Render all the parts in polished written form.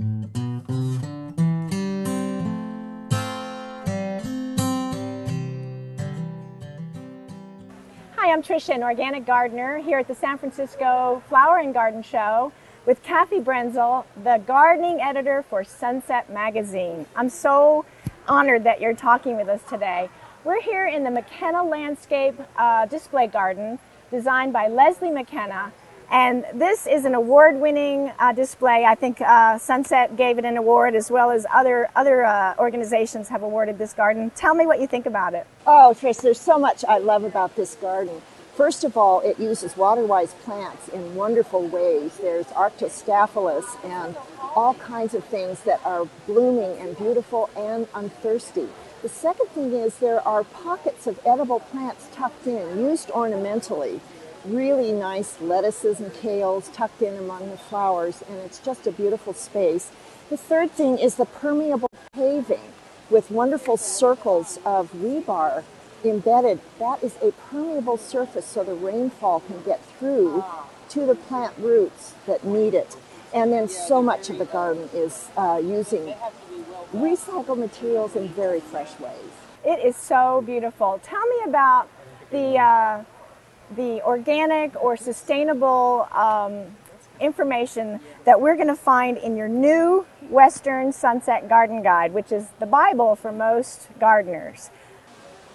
Hi, I'm Tricia, an organic gardener here at the San Francisco Flower and Garden Show with Kathy Brenzel, the gardening editor for Sunset Magazine. I'm so honored that you're talking with us today. We're here in the McKenna Landscape Display Garden designed by Leslie McKenna. And this is an award-winning display. I think Sunset gave it an award, as well as other organizations have awarded this garden. Tell me what you think about it. Oh, Trish, there's so much I love about this garden. First of all, it uses water-wise plants in wonderful ways. There's Arctostaphylos and all kinds of things that are blooming and beautiful and unthirsty. The second thing is there are pockets of edible plants tucked in, used ornamentally. Really nice lettuces and kales tucked in among the flowers, and it's just a beautiful space. The third thing is the permeable paving with wonderful circles of rebar embedded. That is a permeable surface so the rainfall can get through to the plant roots that need it. And then so much of the garden is using recycled materials in very fresh ways. It is so beautiful. Tell me about the organic or sustainable information that we're going to find in your new Western Sunset Garden Guide, which is the Bible for most gardeners.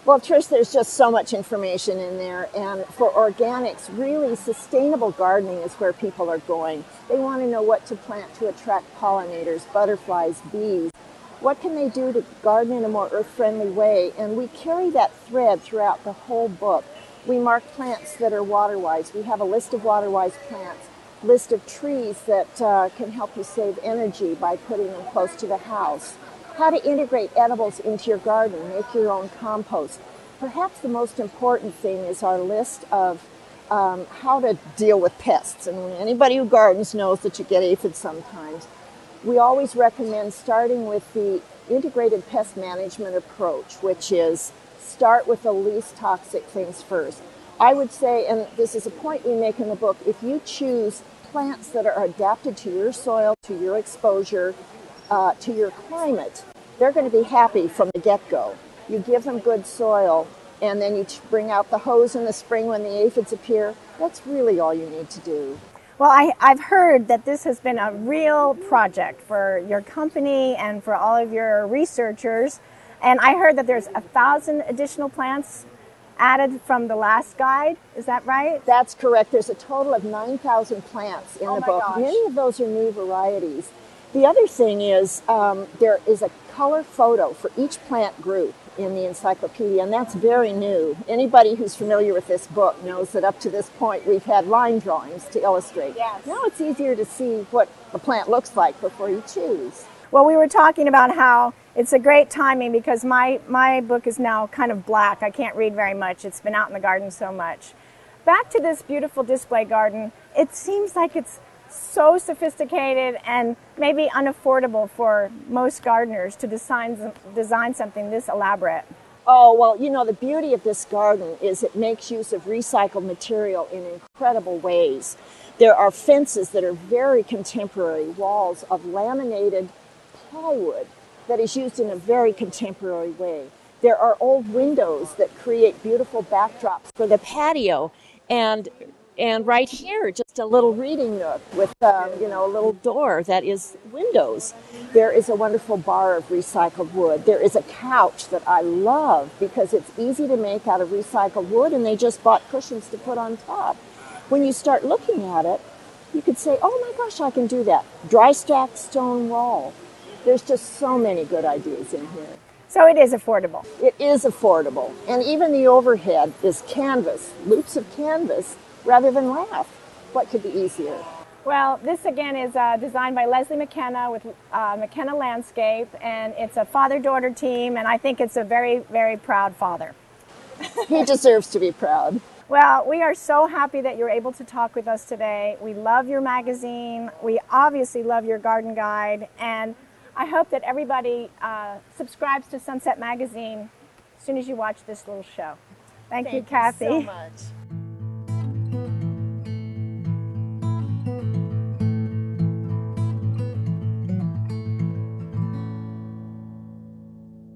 Well, Trish, there's just so much information in there, and for organics, really sustainable gardening is where people are going. They want to know what to plant to attract pollinators, butterflies, bees. What can they do to garden in a more earth-friendly way? And we carry that thread throughout the whole book. We mark plants that are water-wise. We have a list of water-wise plants, list of trees that can help you save energy by putting them close to the house, how to integrate edibles into your garden, make your own compost. Perhaps the most important thing is our list of how to deal with pests. And anybody who gardens knows that you get aphids sometimes. We always recommend starting with the integrated pest management approach, which is start with the least toxic things first. I would say, and this is a point we make in the book, if you choose plants that are adapted to your soil, to your exposure, to your climate, they're going to be happy from the get-go. You give them good soil, and then you bring out the hose in the spring when the aphids appear. That's really all you need to do. Well, I've heard that this has been a real project for your company and for all of your researchers. And I heard that there's 1,000 additional plants added from the last guide. Is that right? That's correct. There's a total of 9,000 plants in the book. Gosh. Many of those are new varieties. The other thing is there is a color photo for each plant group in the encyclopedia, and that's very new. Anybody who's familiar with this book knows that up to this point we've had line drawings to illustrate. Yes. Now it's easier to see what the plant looks like before you choose. Well, we were talking about how it's a great timing because my book is now kind of black. I can't read very much. It's been out in the garden so much. Back to this beautiful display garden, it seems like it's so sophisticated and maybe unaffordable for most gardeners to design something this elaborate. Oh, well, you know, the beauty of this garden is it makes use of recycled material in incredible ways. There are fences that are very contemporary, walls of laminated plywood that is used in a very contemporary way. There are old windows that create beautiful backdrops for the patio, and right here, just a little reading nook with, a little door that is windows. There is a wonderful bar of recycled wood. There is a couch that I love because it's easy to make out of recycled wood, and they just bought cushions to put on top. When you start looking at it, you could say, oh my gosh, I can do that. Dry stacked stone wall. There's just so many good ideas in here. So it is affordable. It is affordable. And even the overhead is canvas, loops of canvas, rather than lath. What could be easier? Well, this again is designed by Leslie McKenna with McKenna Landscape, and it's a father-daughter team, and I think it's a very, very proud father. He deserves to be proud. Well, we are so happy that you're able to talk with us today. We love your magazine. We obviously love your garden guide, and I hope that everybody subscribes to Sunset Magazine as soon as you watch this little show. Thank you, Kathy. Thank you so much.